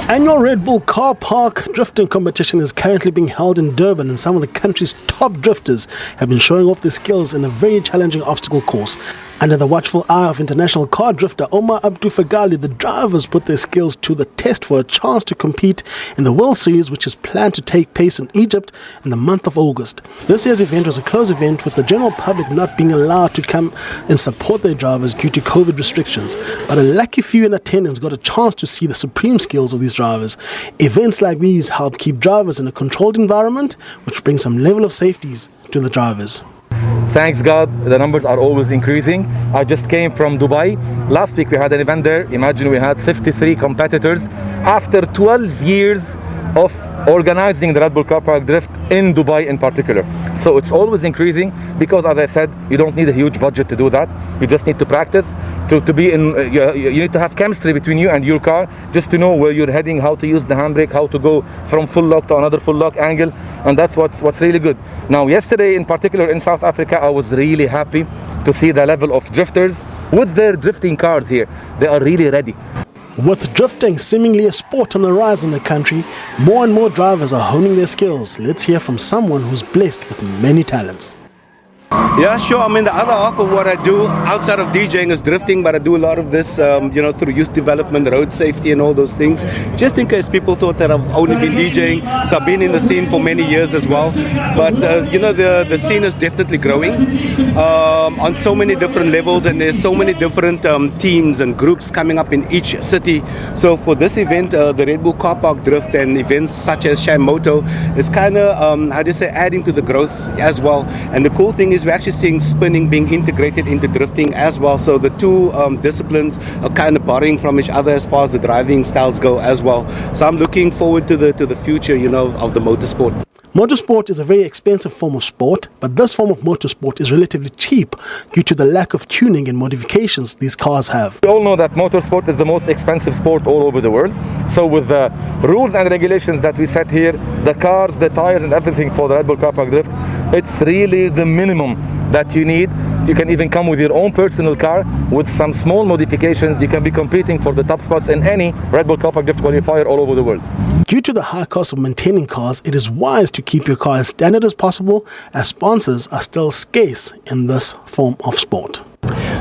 Annual Red Bull car park drifting competition is currently being held in Durban, and some of the country's top drifters have been showing off their skills in a very challenging obstacle course. Under the watchful eye of international car drifter Omar Abdufagali, the drivers put their skills to the test for a chance to compete in the World Series, which is planned to take place in Egypt in the month of August. This year's event was a closed event, with the general public not being allowed to come and support their drivers due to COVID restrictions. But a lucky few in attendance got a chance to see the supreme skills of these drivers. Events like these help keep drivers in a controlled environment, which brings some level of safeties to the drivers. Thanks God, the numbers are always increasing. I just came from Dubai. Last week we had an event there. Imagine we had 53 competitors after 12 years of organizing the Red Bull Car Park Drift in Dubai in particular. So it's always increasing because, as I said, you don't need a huge budget to do that. You just need to practice. To be in, you need to have chemistry between you and your car, just to know where you're heading, how to use the handbrake, how to go from full lock to another full lock angle, and that's what's really good. Now, yesterday in particular in South Africa, I was really happy to see the level of drifters with their drifting cars here. They are really ready. With drifting seemingly a sport on the rise in the country, more and more drivers are honing their skills. Let's hear from someone who's blessed with many talents. Yeah, sure. I mean, the other half of what I do outside of DJing is drifting, but I do a lot of this, through youth development, road safety and all those things, just in case people thought that I've only been DJing. So I've been in the scene for many years as well. But, the scene is definitely growing on so many different levels, and there's so many different teams and groups coming up in each city. So for this event, the Red Bull Car Park Drift and events such as Sham Moto is kind of, adding to the growth as well. And the cool thing is we're actually seeing spinning being integrated into drifting as well. So the two disciplines are kind of borrowing from each other as far as the driving styles go as well. So I'm looking forward to the future, of the motorsport. Motorsport is a very expensive form of sport, but this form of motorsport is relatively cheap due to the lack of tuning and modifications these cars have. We all know that motorsport is the most expensive sport all over the world. So with the rules and regulations that we set here, the cars, the tires and everything for the Red Bull Car Park Drift, it's really the minimum that you need. You can even come with your own personal car with some small modifications. You can be competing for the top spots in any Red Bull Car Park Drift qualifier all over the world. Due to the high cost of maintaining cars, it is wise to keep your car as standard as possible, as sponsors are still scarce in this form of sport.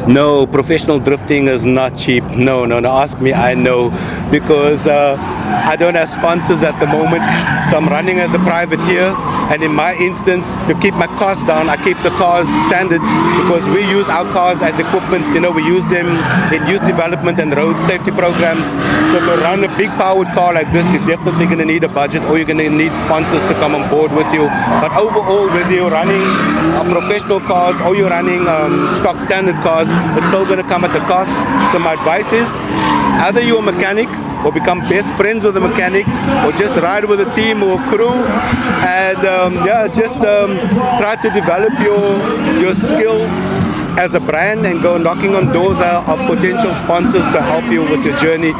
No, professional drifting is not cheap. No. Ask me, I know. Because I don't have sponsors at the moment. So I'm running as a privateer. And in my instance, to keep my costs down, I keep the cars standard because we use our cars as equipment. We use them in youth development and road safety programs. So to run a big powered car like this, you're definitely going to need a budget, or you're going to need sponsors to come on board with you. But overall, whether you're running professional cars or you're running stock standard cars, it's still going to come at a cost. So my advice is, either you're a mechanic or become best friends with a mechanic, or just ride with a team or crew, and try to develop your skills as a brand and go knocking on doors of potential sponsors to help you with your journey.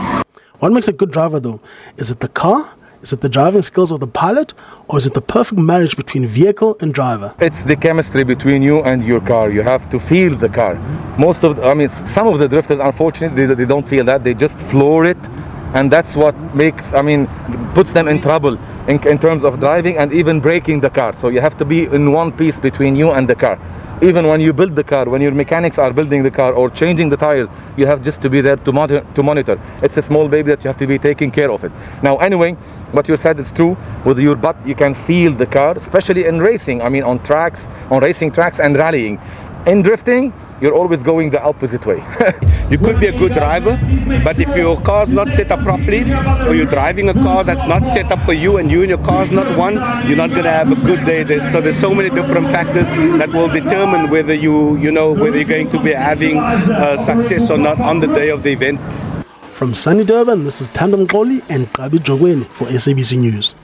What makes a good driver though? Is it the car? Is it the driving skills of the pilot, or is it the perfect marriage between vehicle and driver? It's the chemistry between you and your car. You have to feel the car. Some of the drifters, unfortunately, they don't feel that. They just floor it, and that's what puts them in trouble in terms of driving and even braking the car. So you have to be in one piece between you and the car. Even when you build the car, when your mechanics are building the car or changing the tires, you have just to be there to monitor. It's a small baby that you have to be taking care of it. Now, anyway, what you said is true. With your butt, you can feel the car, especially in racing. On tracks, on racing tracks and rallying. In drifting, you're always going the opposite way. You could be a good driver, but if your car's not set up properly, or you're driving a car that's not set up for you and your car's not one, you're not going to have a good day. There's so many different factors that will determine whether you're going to be having success or not on the day of the event. From sunny Durban, this is Tandem Goli and Gabi Jogweni for SABC News.